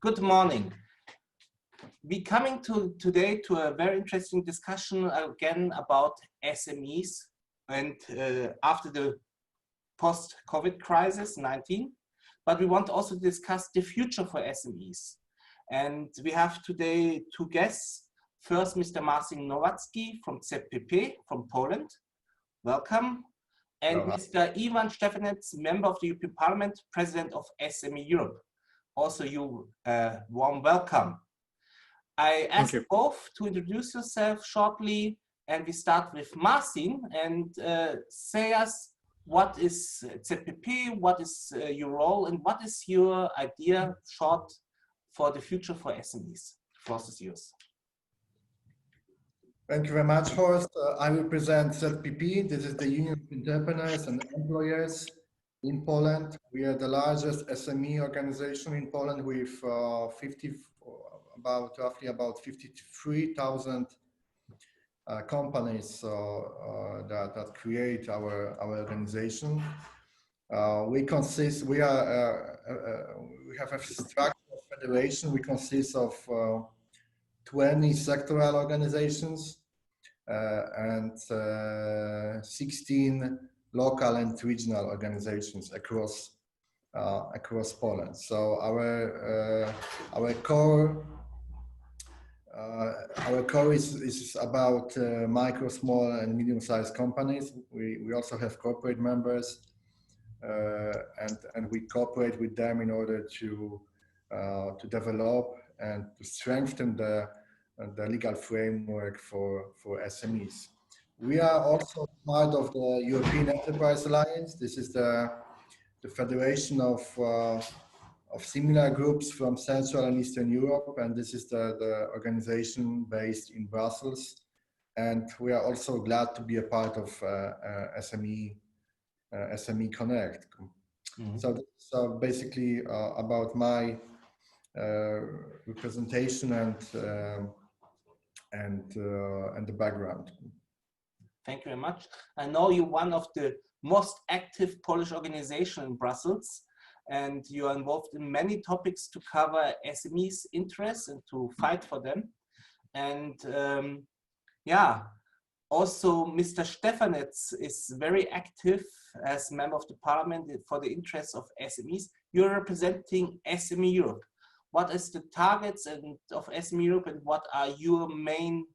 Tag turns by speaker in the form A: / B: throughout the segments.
A: Good morning. We coming today to a very interesting discussion again about SMEs and after the post-COVID crisis 19, but we want also to discuss the future for SMEs. And we have today two guests. First, Mr. Marcin Nowacki from ZPP from Poland. Welcome. And Mr. Stefanec, member of the European Parliament, President of SME Europe. Also, you warm welcome. I ask both to introduce yourself shortly, and we start with Marcin and say us what is ZPP, what is your role, and what is your idea short for the future for SMEs. The floor is yours.
B: Thank you very much, Horst. I represent ZPP. This is the Union of Entrepreneurs and Employers in Poland. We are the largest SME organization in Poland with roughly about 53,000 companies that create our organization. We have a structure of federation. We consist of 20 sectoral organizations and 16 local and regional organizations across Poland. So our core is about micro, small, and medium-sized companies. We also have corporate members, and we cooperate with them in order to develop and to strengthen the legal framework for SMEs. We are also part of the European Enterprise Alliance. This is the federation of similar groups from Central and Eastern Europe, and this is the organization based in Brussels. And we are also glad to be a part of SME Connect. Mm-hmm. So basically about my representation and the background.
A: Thank you very much. I know you're one of the most active Polish organizations in Brussels, and you are involved in many topics to cover SMEs' interests and to fight for them. And yeah, also Mr. Stefanec is very active as member of the parliament for the interests of SMEs. You're representing SME Europe. What is the targets of SME Europe, and what are your main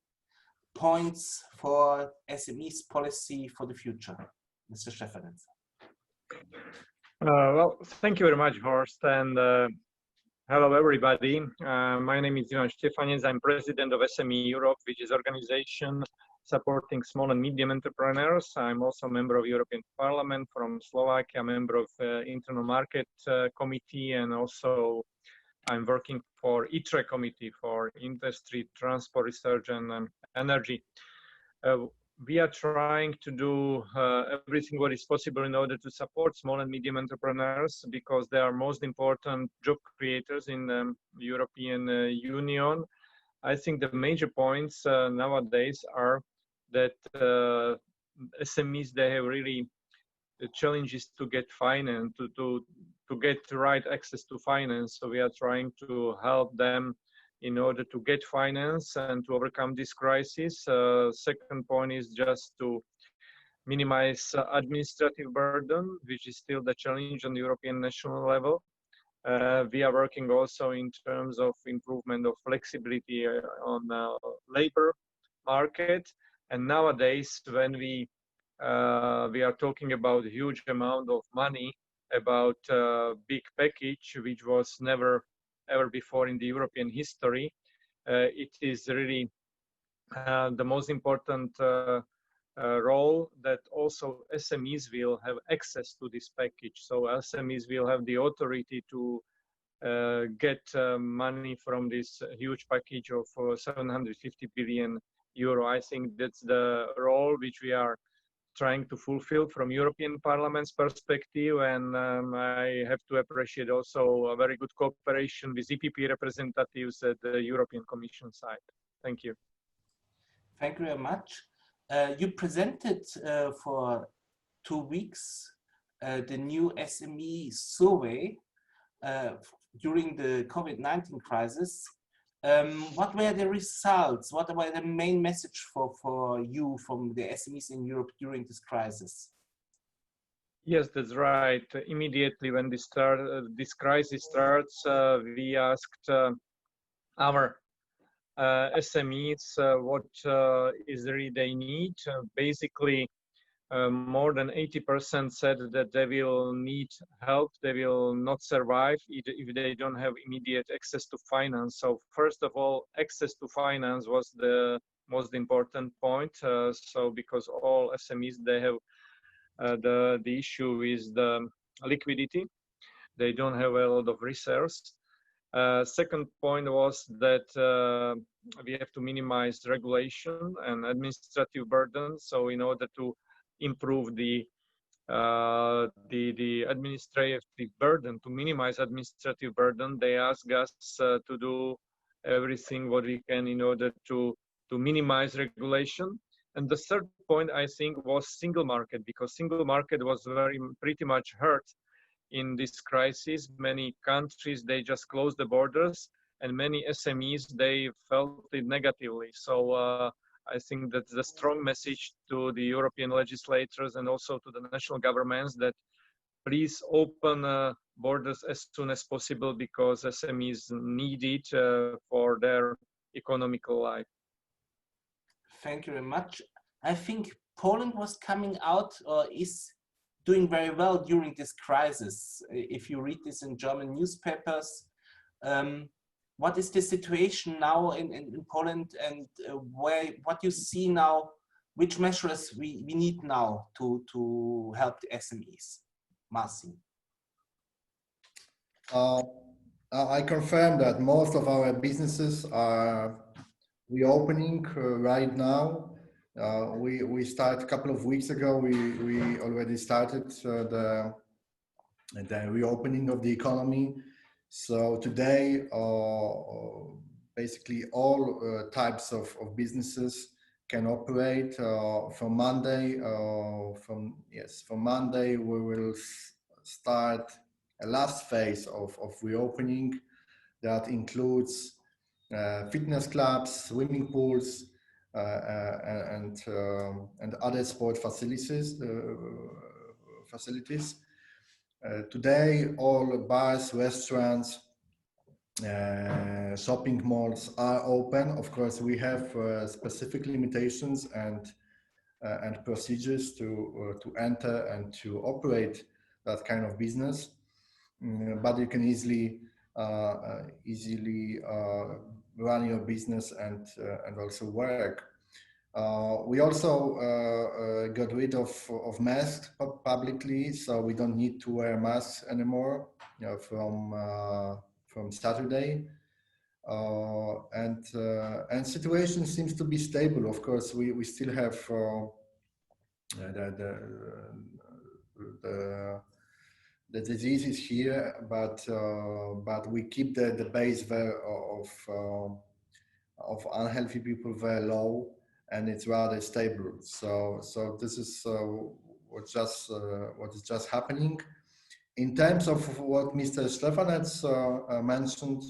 A: points for SMEs policy for the future, Mr. Stefanec?
C: Well, thank you very much, Horst, and hello everybody. My name is Stefanec. I'm president of SME Europe, which is an organization supporting small and medium entrepreneurs. I'm also a member of European Parliament from Slovakia, a member of Internal Market Committee, and also I'm working for ITRE Committee for Industry, Transport, Research and Energy. We are trying to do everything what is possible in order to support small and medium entrepreneurs, because they are most important job creators in the European Union. I think the major points nowadays are that SMEs, they have really the challenges to get finance, to get the right access to finance. So we are trying to help them in order to get finance and to overcome this crisis. Second point is just to minimize administrative burden, which is still the challenge on the European national level. We are working also in terms of improvement of flexibility on labor market. And nowadays, when we are talking about a huge amount of money, about a big package, which was never ever before in the European history, it is really the most important role that also SMEs will have access to this package. So SMEs will have the authority to get money from this huge package of 750 billion euro. I think that's the role which we are trying to fulfill from European Parliament's perspective, and I have to appreciate also a very good cooperation with EPP representatives at the European Commission side. Thank you.
A: Thank you very much. You presented for 2 weeks the new SME survey during the COVID-19 crisis. What were the results? What were the main message for you from the SMEs in Europe during this crisis?
C: Yes, that's right. Immediately when this crisis starts, we asked our SMEs what is really they need. Basically, more than 80% said that they will need help, they will not survive if they don't have immediate access to finance. So first of all, access to finance was the most important point. So because all SMEs, they have the issue is the liquidity. They don't have a lot of reserves. Second point was that we have to minimize regulation and administrative burden. So in order to improve the administrative burden, to minimize administrative burden, they ask us to do everything what we can in order to minimize regulation. And the third point, I think, was single market, because single market was pretty much hurt in this crisis. Many countries, they just closed the borders, and many SMEs, they felt it negatively. So I think that's a strong message to the European legislators and also to the national governments that please open borders as soon as possible, because SMEs need it for their economical life.
A: Thank you very much. I think Poland was coming out or is doing very well during this crisis. If you read this in German newspapers, what is the situation now in Poland, and what you see now, which measures we need now to help the SMEs? Marcin.
B: I confirm that most of our businesses are reopening right now. We started a couple of weeks ago. We already started the reopening of the economy. So today, basically all types of businesses can operate. From Monday, from Monday we will start a last phase of reopening that includes fitness clubs, swimming pools, and other sport facilities. Today, all bars, restaurants, shopping malls are open. Of course, we have specific limitations and procedures to enter and to operate that kind of business, but you can easily run your business and also work. We also got rid of masks publicly, so we don't need to wear masks anymore, from Saturday. And situation seems to be stable. Of course, we still have the disease is here, but we keep the base of unhealthy people very low, and it's rather stable. So this is what is just happening. In terms of what Mr. Stefanec mentioned,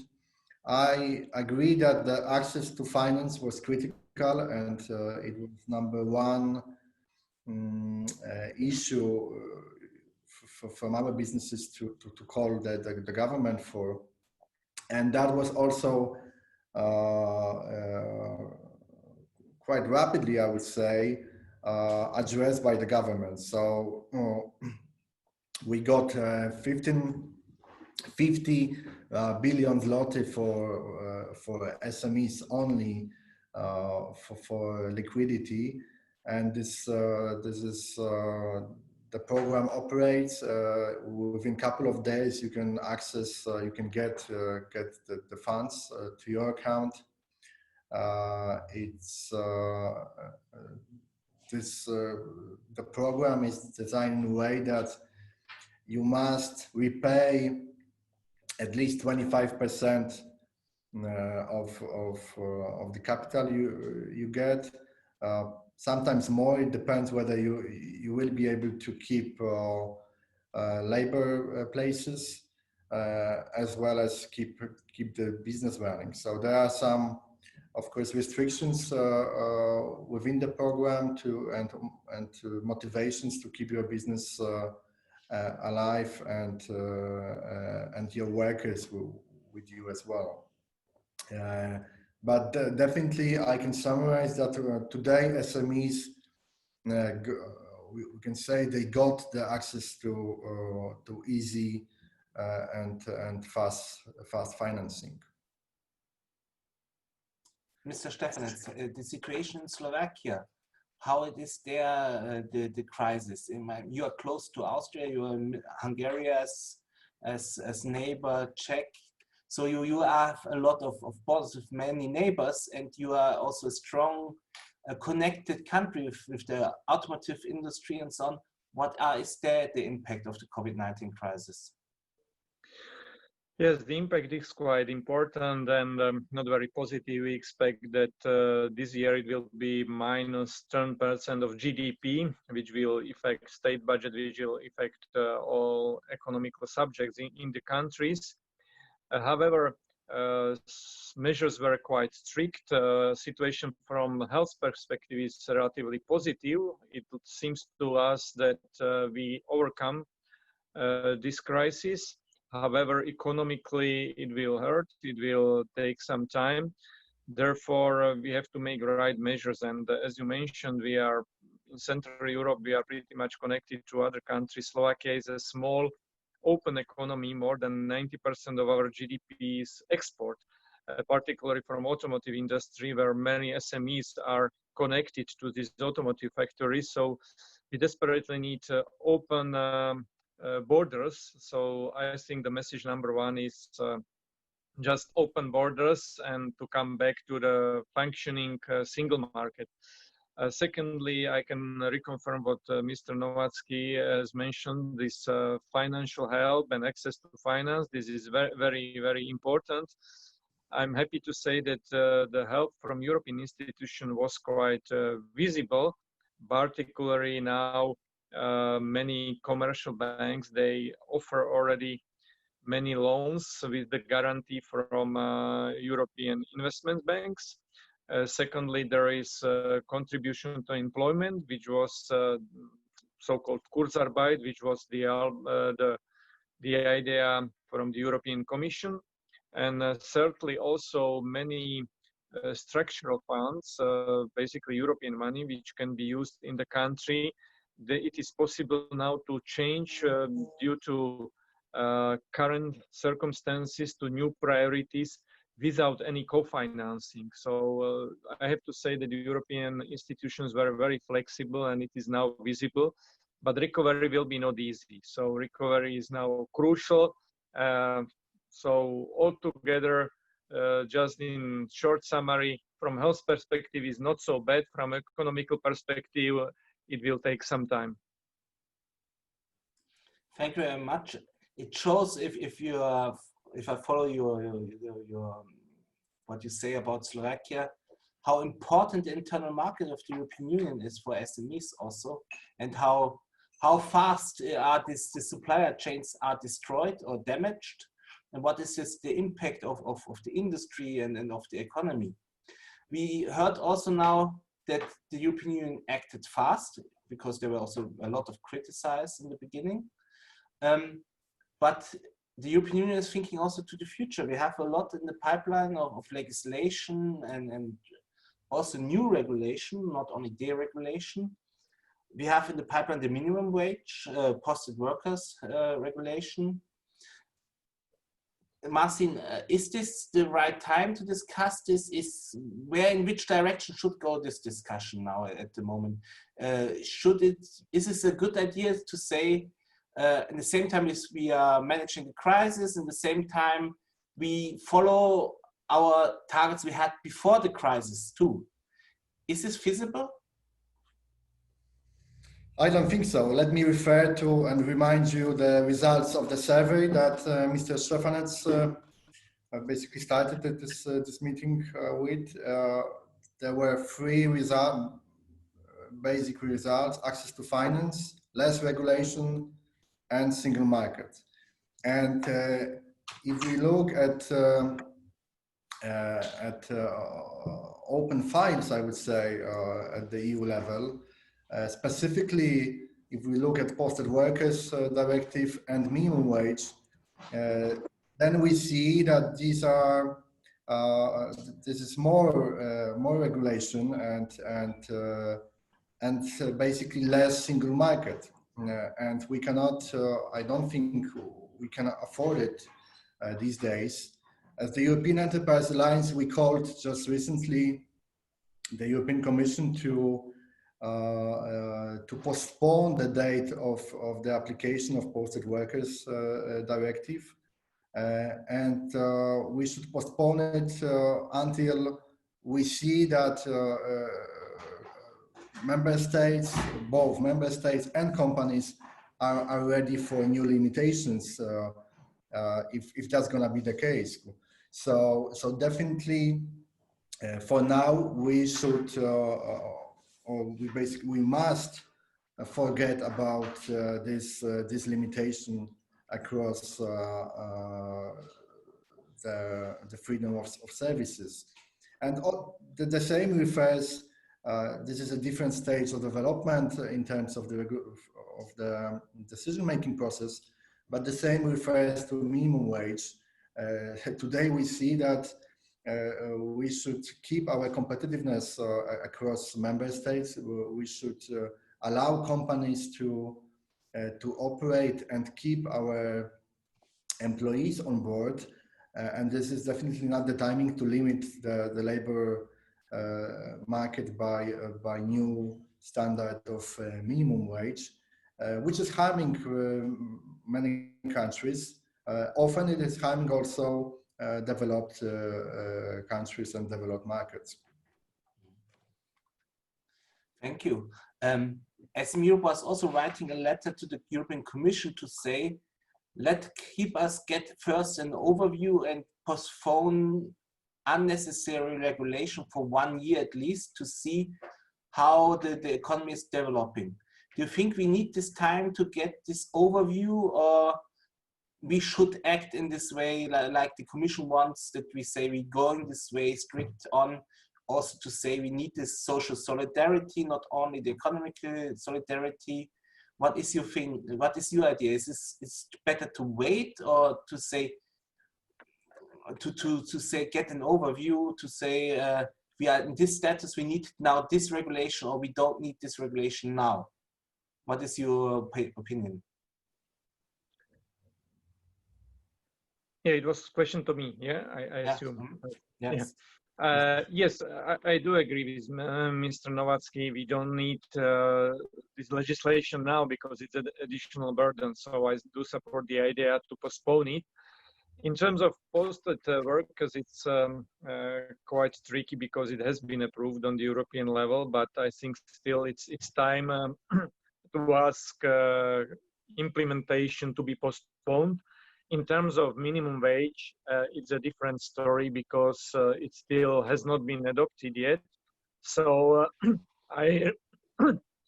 B: I agree that the access to finance was critical, and it was number one issue from our businesses to call the government for. And that was also quite rapidly, I would say, addressed by the government. So we got 50 billion zloty for SMEs only for liquidity, and this is the program operates within a couple of days. You can access, you can get the funds to your account. The program is designed in a way that you must repay at least 25% of the capital you get. Sometimes more. It depends whether you will be able to keep labor places. as well as keep the business running. So there are some, of course, restrictions within the program and motivations to keep your business alive and your workers with you as well. But definitely, I can summarize that today SMEs, we can say they got the access to easy and fast financing.
A: Mr. Stefanec, the situation in Slovakia, how it is there, the crisis? You are close to Austria, you are Hungary as neighbor, Czech. So you have a lot of borders with many neighbors, and you are also a strong, connected country with the automotive industry and so on. What is the impact of the COVID-19 crisis?
C: Yes, the impact is quite important and not very positive. We expect that this year it will be minus 10% of GDP, which will affect state budget, which will affect all economical subjects in the countries. However, measures were quite strict. Situation from health perspective is relatively positive. It seems to us that we overcome this crisis. However, economically, it will hurt. It will take some time. Therefore, we have to make right measures. And as you mentioned, we are in Central Europe. We are pretty much connected to other countries. Slovakia is a small, open economy. More than 90% of our GDP is export, particularly from automotive industry, where many SMEs are connected to these automotive factories. So we desperately need to open borders. So I think the message number one is just open borders and to come back to the functioning single market. Secondly, I can reconfirm what Mr. Nowacki has mentioned, this financial help and access to finance. This is very, very, very important. I'm happy to say that the help from European institutions was quite visible, particularly now many commercial banks, they offer already many loans with the guarantee from European investment banks. Secondly, there is contribution to employment, which was so-called Kurzarbeit, which was the idea from the European Commission. And thirdly, also many structural funds, basically European money, which can be used in the country. It is possible now to change due to current circumstances to new priorities without any co-financing. So I have to say that the European institutions were very flexible and it is now visible, but recovery will be not easy. So recovery is now crucial. So altogether, just in short summary, from health perspective is not so bad. From economical perspective, it will take some time.
A: Thank you very much. It shows if I follow your what you say about Slovakia, how important the internal market of the European Union is for SMEs also, and how fast are the supplier chains are destroyed or damaged, and what is the impact of the industry and of the economy. We heard also now that the European Union acted fast because there were also a lot of criticism in the beginning. But the European Union is thinking also to the future. We have a lot in the pipeline of legislation and also new regulation, not only deregulation. We have in the pipeline the minimum wage, posted workers regulation. Marcin, is this the right time to discuss this? In which direction should go this discussion now at the moment? Is this a good idea to say, at the same time as we are managing the crisis, at the same time we follow our targets we had before the crisis too? Is this feasible?
B: I don't think so. Let me refer to and remind you the results of the survey that Mr. Stefanec basically started this meeting with. There were three basic results: access to finance, less regulation, and single market. And if we look at open files, I would say, at the EU level, specifically, if we look at Posted Workers Directive and minimum wage, then we see that these are this is more regulation and basically less single market, and we cannot. I don't think we can afford it these days. As the European Enterprise Alliance, we called just recently the European Commission to postpone the date of the application of Posted Workers Directive. And we should postpone it until we see that member states, both member states and companies, are ready for new limitations. If that's going to be the case, so definitely for now we should, or we must forget about this limitation across the freedom of services. And the same refers, this is a different stage of development in terms of the decision-making process, but the same refers to minimum wage. Today we see that we should keep our competitiveness across member states. We should allow companies to operate and keep our employees on board, and this is definitely not the timing to limit the labor market by new standard of minimum wage, which is harming many countries. Often it is harming also developed countries and developed markets.
A: Thank you. SM Europe was also writing a letter to the European Commission to say, keep us get first an overview and postpone unnecessary regulation for 1 year at least to see how the economy is developing. Do you think we need this time to get this overview, or we should act in this way like the Commission wants, that we say we're going this way strict on, also to say we need this social solidarity, not only the economic solidarity? What is your thing? What is your idea? Is it's better to wait, or to say get an overview, to say we are in this status, we need now this regulation, or we don't need this regulation now? What is your opinion?
C: Yeah, it was a question to me. Yeah, I assume.
A: Yes.
C: Yeah. Yes, I do agree with Mr. Nowacki. We don't need this legislation now because it's an additional burden. So I do support the idea to postpone it. In terms of posted workers, it's quite tricky because it has been approved on the European level. But I think still it's time to ask implementation to be postponed. In terms of minimum wage, it's a different story because it still has not been adopted yet. So I,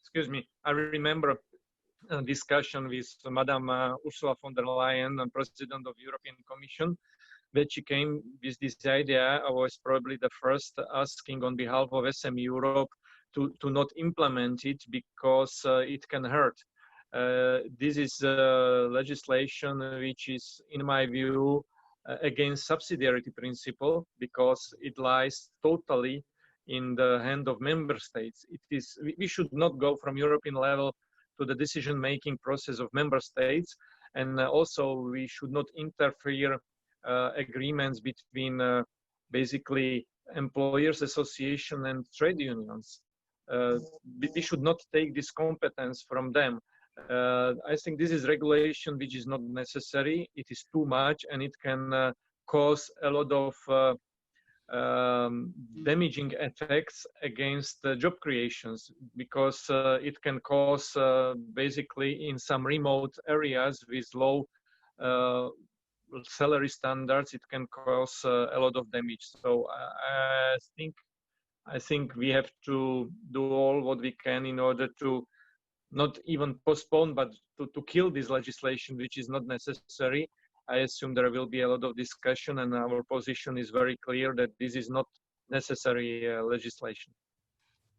C: excuse me, I remember a discussion with Madame Ursula von der Leyen, President of the European Commission, that she came with this idea. I was probably the first asking on behalf of SM Europe to not implement it because it can hurt. This is legislation which is, in my view, against subsidiarity principle because it lies totally in the hand of member states. We should not go from European level to the decision-making process of member states, and also we should not interfere agreements between basically employers association and trade unions. We should not take this competence from them. I think this is regulation which is not necessary. It is too much, and it can cause a lot of damaging effects against job creations, because it can cause basically in some remote areas with low salary standards, it can cause a lot of damage. So I think we have to do all what we can in order to not even postpone, but to kill this legislation, which is not necessary. I assume there will be a lot of discussion, and our position is very clear that this is not necessary legislation.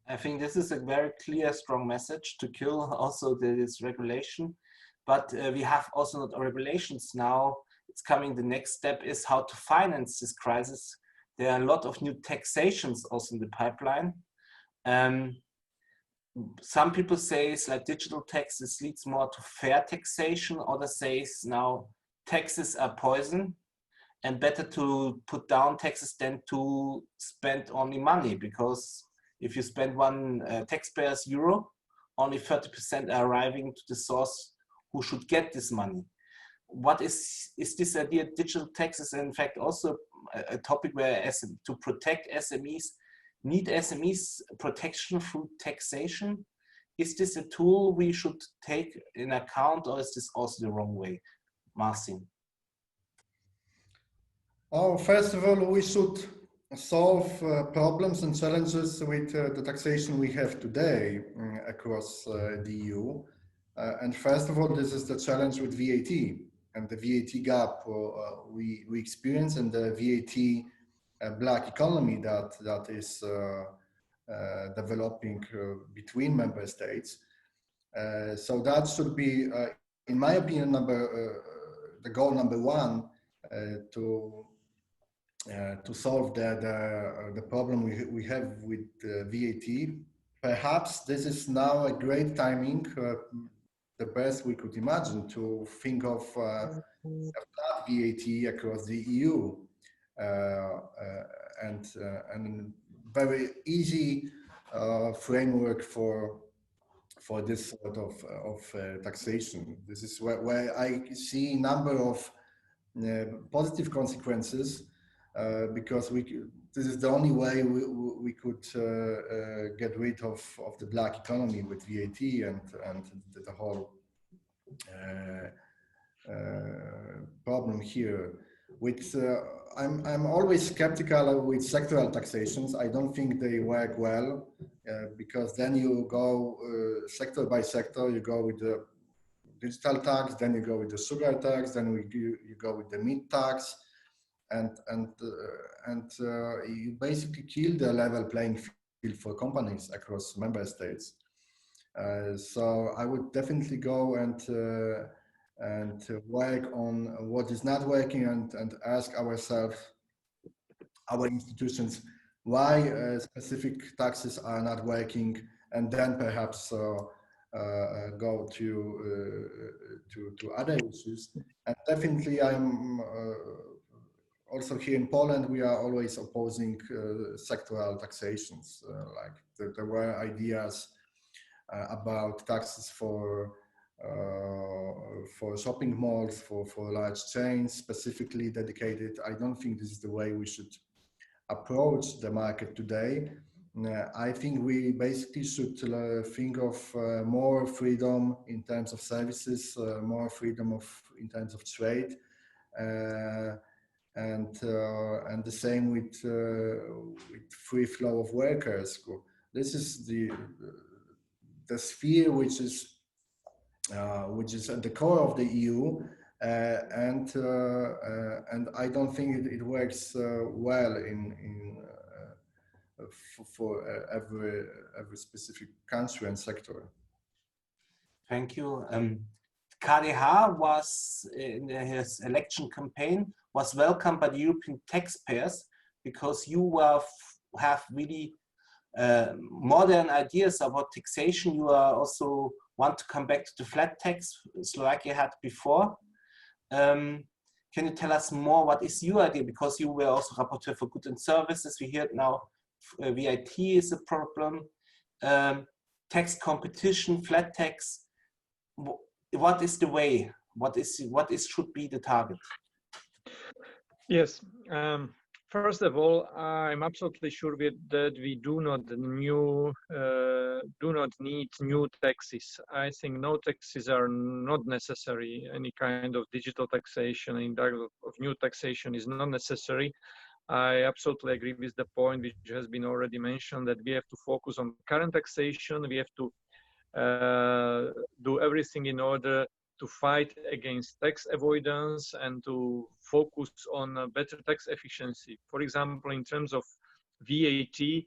A: I think this is a very clear, strong message to kill also this regulation. But we have also not regulations now. It's coming. The next step is how to finance this crisis. There are a lot of new taxations also in the pipeline. Some people say it's like digital taxes leads more to fair taxation. Others say now taxes are poison and better to put down taxes than to spend only money, because if you spend one taxpayer's euro, only 30% are arriving to the source who should get this money. What is this idea? Digital taxes, in fact, also a topic where to protect SMEs, need SMEs protection through taxation? Is this a tool we should take in account, or is this also the wrong way? Marcin.
B: Oh, first of all, we should solve problems and challenges with the taxation we have today across the EU. And first of all, this is the challenge with VAT and the VAT gap we experience, and the VAT black economy that is developing between member states. So that should be, in my opinion, the goal number one, to solve the problem we have with VAT. Perhaps this is now a great timing, the best we could imagine, to think of a flat VAT across the EU, and very easy framework for this sort of taxation. This is where I see a number of positive consequences, because this is the only way we could get rid of the black economy with VAT and the whole problem here. I'm always skeptical with sectoral taxations. I don't think they work well, because then you go sector by sector. You go with the digital tax, then you go with the sugar tax, then you go with the meat tax, and you basically kill the level playing field for companies across member states. So I would definitely go and work on what is not working, and ask ourselves, our institutions, why specific taxes are not working, and then perhaps go to other issues. And definitely, I'm also here in Poland, we are always opposing sectoral taxations. Like there were ideas about taxes for shopping malls, for large chains specifically dedicated. I don't think this is the way we should approach the market today. I think we basically should think of more freedom in terms of services, more freedom in terms of trade, and the same with free flow of workers. This is the sphere which is at the core of the EU, and I don't think it works well for every specific country and sector.
A: Thank you. KDH was in his election campaign was welcomed by the European taxpayers, because you have really modern ideas about taxation. You are also want to come back to the flat tax Slovakia had before. Can you tell us more? What is your idea? Because you were also rapporteur for goods and services. We hear now VAT is a problem. Tax competition, flat tax. What is the way? What should be the target?
C: Yes. First of all, I'm absolutely sure that we do not need new taxes. I think no taxes are not necessary. Any kind of digital taxation, any type of new taxation is not necessary. I absolutely agree with the point which has been already mentioned, that we have to focus on current taxation. We have to do everything in order to fight against tax avoidance and to focus on better tax efficiency. For example, in terms of VAT,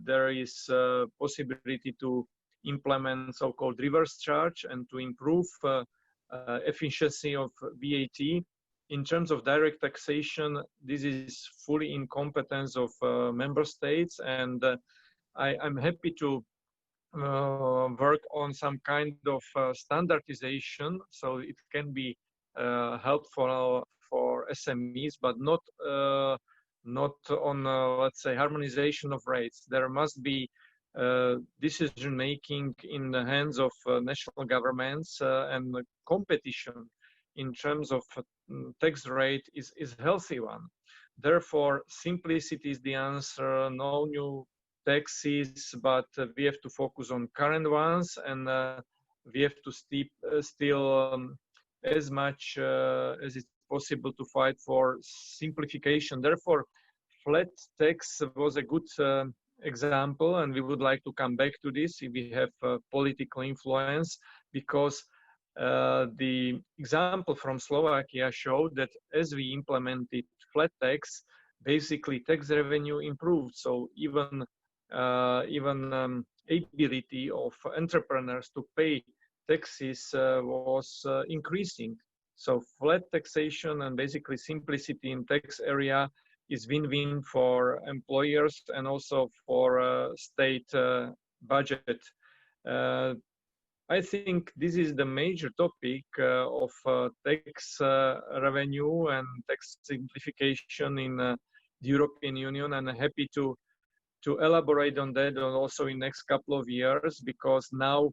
C: there is a possibility to implement so-called reverse charge and to improve efficiency of VAT. In terms of direct taxation, this is fully in competence of member states, and I'm happy to work on some kind of standardization, so it can be helpful for SMEs, but not on let's say harmonization of rates. There must be decision making in the hands of national governments, and competition in terms of tax rate is a healthy one. Therefore, simplicity is the answer. No new taxes, but we have to focus on current ones, and we have to still as much as it's possible to fight for simplification. Therefore, flat tax was a good example, and we would like to come back to this if we have political influence, because the example from Slovakia showed that as we implemented flat tax, basically tax revenue improved. So even ability of entrepreneurs to pay taxes was increasing. So flat taxation and basically simplicity in tax area is win-win for employers and also for state budget. I think this is the major topic of tax revenue and tax simplification in the European Union, and I'm happy to elaborate on that also in next couple of years, because now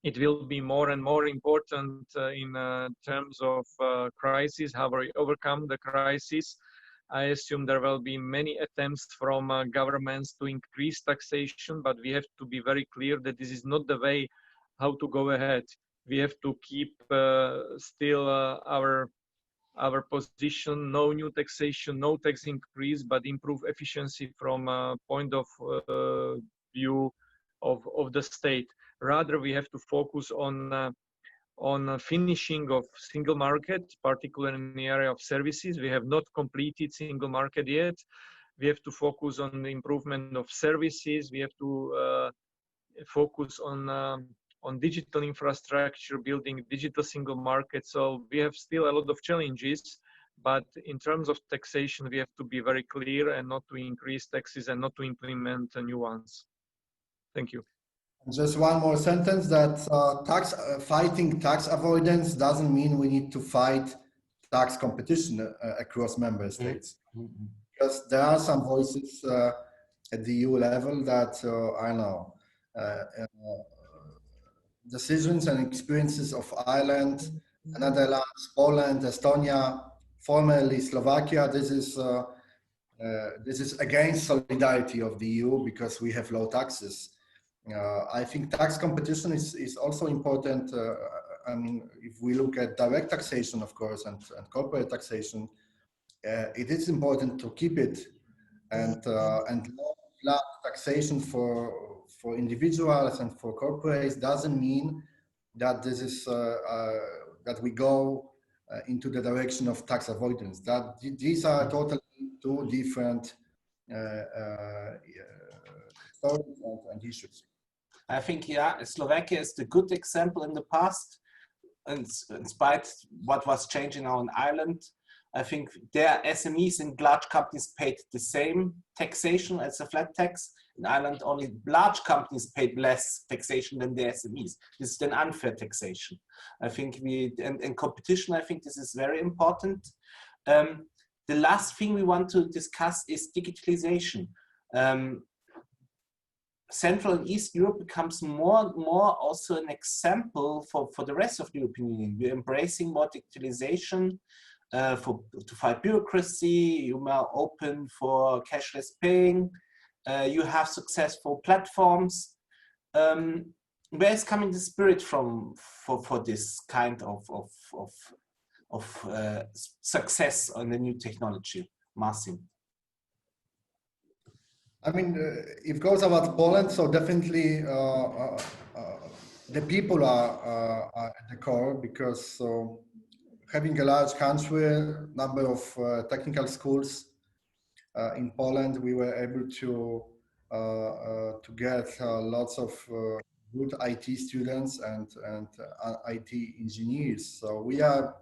C: it will be more and more important in terms of crisis, how we overcome the crisis. I assume there will be many attempts from governments to increase taxation, but we have to be very clear that this is not the way how to go ahead. We have to keep still our position, no new taxation, no tax increase, but improve efficiency from a point of view of the state. Rather, we have to focus on finishing of single market, particularly in the area of services. We have not completed single market yet. We have to focus on the improvement of services. We have to focus on digital infrastructure, building digital single market. So we have still a lot of challenges, but in terms of taxation, we have to be very clear and not to increase taxes and not to implement new ones. Thank you.
B: Just one more sentence, that fighting tax avoidance doesn't mean we need to fight tax competition across member states. Mm-hmm. Because there are some voices at the EU level that, I know, decisions and experiences of Ireland, Netherlands, Poland, Estonia, formerly Slovakia, this is against solidarity of the EU because we have low taxes. I think tax competition is also important. I mean, if we look at direct taxation, of course, and corporate taxation, it is important to keep it, and flat taxation for individuals and for corporates doesn't mean that this is that we go into the direction of tax avoidance. That these are totally two different stories and issues.
A: I think, yeah, Slovakia is the good example in the past, and in spite what was changing now in Ireland. I think their SMEs and large companies paid the same taxation as a flat tax. In Ireland, only large companies paid less taxation than the SMEs. This is an unfair taxation. I think in competition, I think this is very important. The last thing we want to discuss is digitalization. Central and East Europe becomes more and more also an example for the rest of the European Union. We're embracing more digitalization to fight bureaucracy. You are open for cashless paying. You have successful platforms. Where is coming the spirit from for this kind of success on the new technology, Marcin?
B: I mean, if it goes about Poland, so definitely the people are at the core, because having a large country, number of technical schools in Poland, we were able to get lots of good IT students and IT engineers. So we are,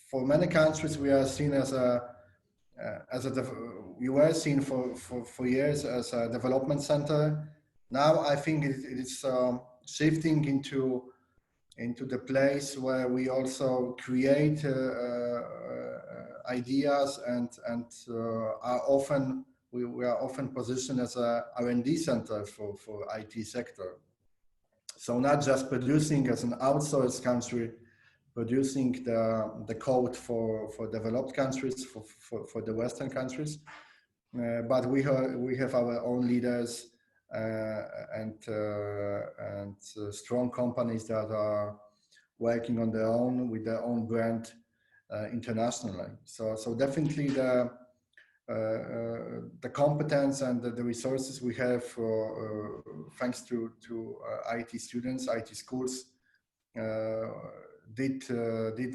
B: for many countries, we are seen we were seen for years as a development center. Now I think it is shifting into the place where we also create ideas and we are often positioned as a R&D center for IT sector. So not just producing as an outsourced country, producing the code for developed countries, for the Western countries, but we have our own leaders and strong companies that are working on their own with their own brand internationally. So definitely the competence and the resources we have, thanks to IT students, IT schools, did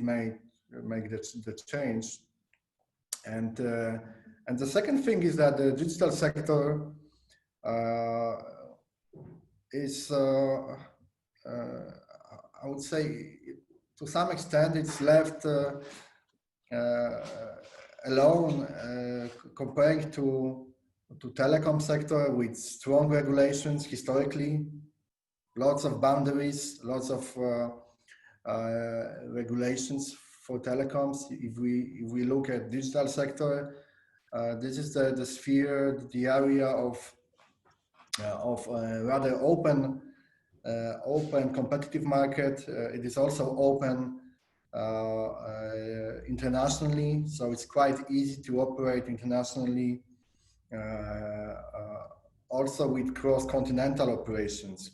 B: make the change. And the second thing is that the digital sector is, I would say, to some extent, it's left alone comparing to telecom sector with strong regulations historically, lots of boundaries, lots of regulations for telecoms. If we look at digital sector, this is the sphere, the area of rather open competitive market. It is also open internationally, so it's quite easy to operate internationally, also with cross-continental operations.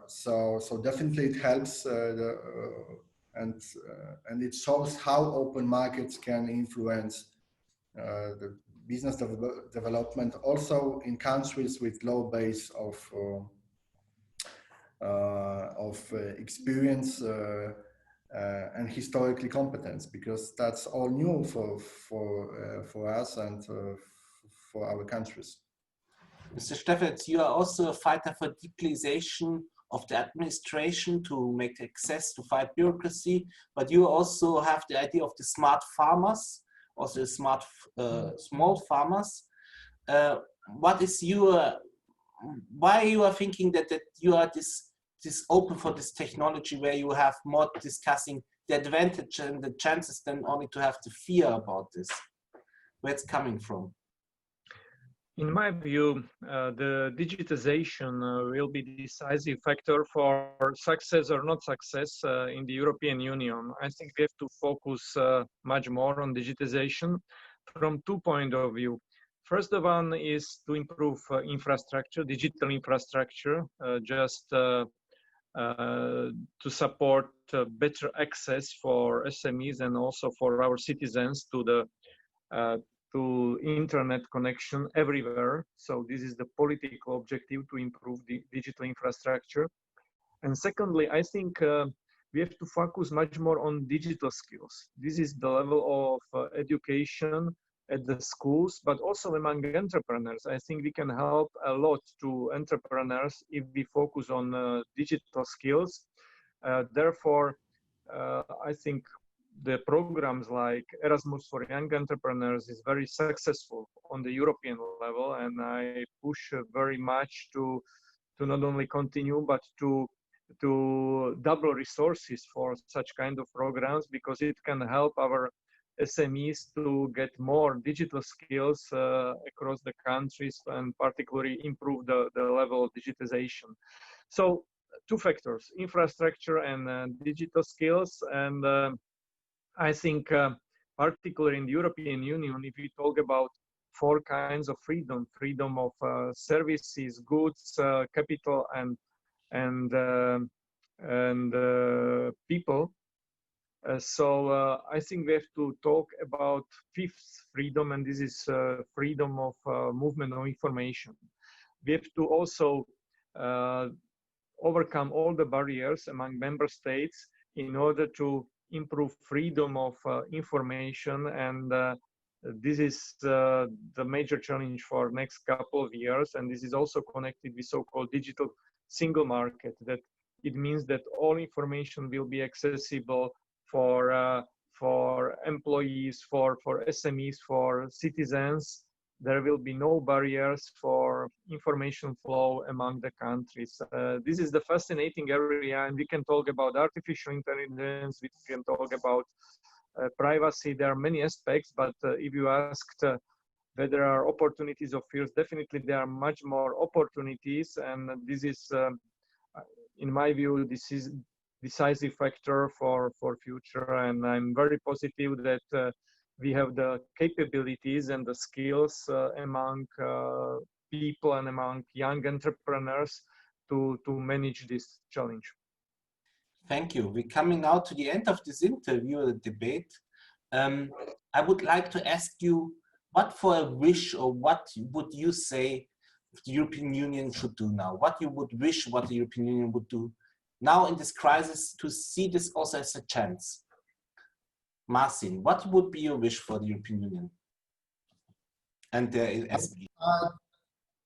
B: So definitely it helps, and it shows how open markets can influence the business development, also in countries with low base of experience and historically competence, because that's all new for us and for our countries.
A: Mr. Stefanec, you are also a fighter for digitalization of the administration to make access to fight bureaucracy, but you also have the idea of the smart farmers, also smart small farmers. What is your, why you are thinking that you are this open for this technology, where you have more discussing the advantage and the chances than only to have the fear about this? Where it's coming from?
C: In my view, the digitization will be the decisive factor for success or not success in the European Union. I think we have to focus much more on digitization from 2 points of view. First one is to improve infrastructure, digital infrastructure, just to support better access for SMEs and also for our citizens to the to internet connection everywhere. So this is the political objective, to improve the digital infrastructure. And secondly, I think we have to focus much more on digital skills. This is the level of education at the schools, but also among entrepreneurs. I think we can help a lot to entrepreneurs if we focus on digital skills. Therefore, I think the programs like Erasmus for Young Entrepreneurs is very successful on the European level, and I push very much to not only continue but to double resources for such kind of programs, because it can help our SMEs to get more digital skills across the countries, and particularly improve the level of digitization. So 2 factors, infrastructure and digital skills. And I think particularly in the European Union, if we talk about 4 kinds of freedom: freedom of services, goods, capital, and people. So I think we have to talk about 5th freedom, and this is freedom of movement of information. We have to also overcome all the barriers among member states in order to improve freedom of information, and this is the major challenge for next couple of years. And this is also connected with so-called digital single market, that it means that all information will be accessible for employees, for SMEs, for citizens. There will be no barriers for information flow among the countries. This is the fascinating area, and we can talk about artificial intelligence, we can talk about privacy. There are many aspects, but if you asked whether there are opportunities or fears, definitely there are much more opportunities, and this is, in my view, this is decisive factor for future, and I'm very positive that we have the capabilities and the skills among people and among young entrepreneurs to manage this challenge.
A: Thank you. We're coming now to the end of this interview, the debate. I would like to ask you, what for a wish, or what would you say the European Union should do now? What you would wish what the European Union would do now in this crisis, to see this also as a chance? Marcin, what would be your wish for the European Union and the SME?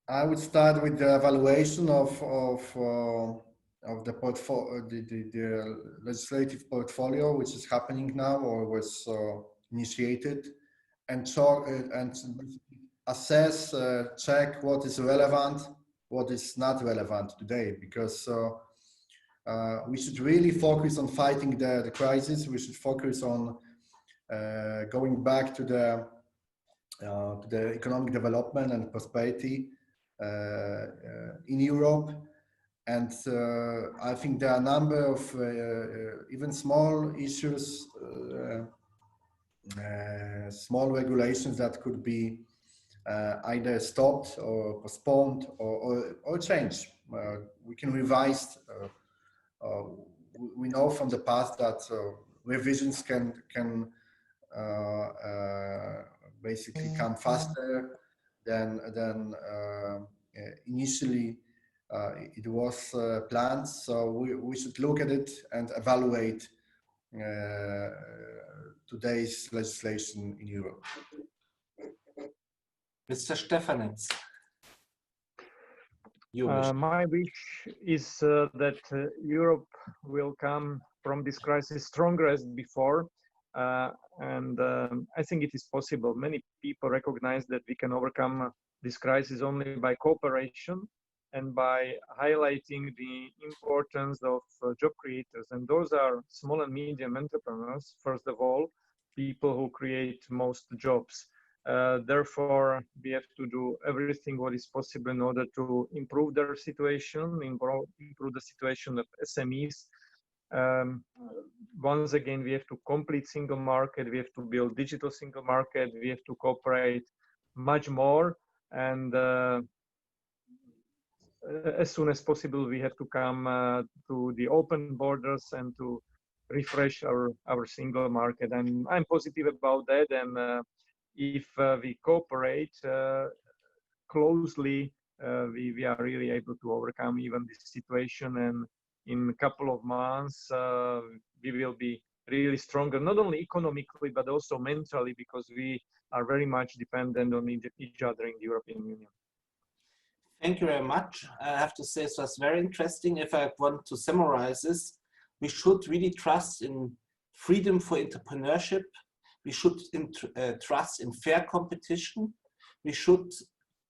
B: I would start with the evaluation of the legislative portfolio, which is happening now or was initiated, and assess, check what is relevant, what is not relevant today, because we should really focus on fighting the crisis. We should focus on going back to the economic development and prosperity in Europe. And I think there are a number of even small issues, small regulations that could be either stopped or postponed or changed. We can revise. We know from the past that revisions can basically come faster than initially it was planned. So we should look at it and evaluate today's legislation in Europe.
A: Mr. Stefanec,
C: my wish is that Europe will come from this crisis stronger as before, and I think it is possible. Many people recognize that we can overcome this crisis only by cooperation and by highlighting the importance of job creators, and those are small and medium entrepreneurs, first of all, people who create most jobs. Therefore, we have to do everything what is possible in order to improve their situation, improve the situation of SMEs. Once again, we have to complete single market, we have to build digital single market, we have to cooperate much more, and as soon as possible, we have to come to the open borders and to refresh our single market. And I'm positive about that, and if we cooperate closely, we are really able to overcome even this situation, and in a couple of months we will be really stronger, not only economically but also mentally, because we are very much dependent on each other in the European Union.
A: Thank you very much. I have to say it was very interesting. If I want to summarize this, we should really trust in freedom for entrepreneurship. We should trust in fair competition. We should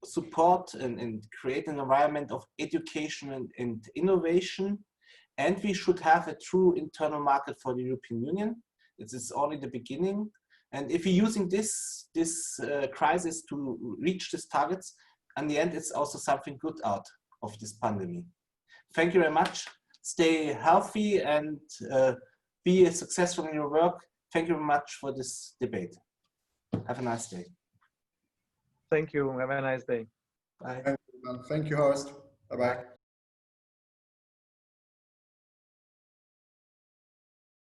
A: support and create an environment of education and innovation. And we should have a true internal market for the European Union. This is only the beginning. And if we're using this crisis to reach these targets, in the end, it's also something good out of this pandemic. Thank you very much. Stay healthy and be successful in your work. Thank you very much for this debate. Have a nice day.
C: Thank you. Have a nice day.
A: Bye.
B: Thank you, Horst. Bye-bye.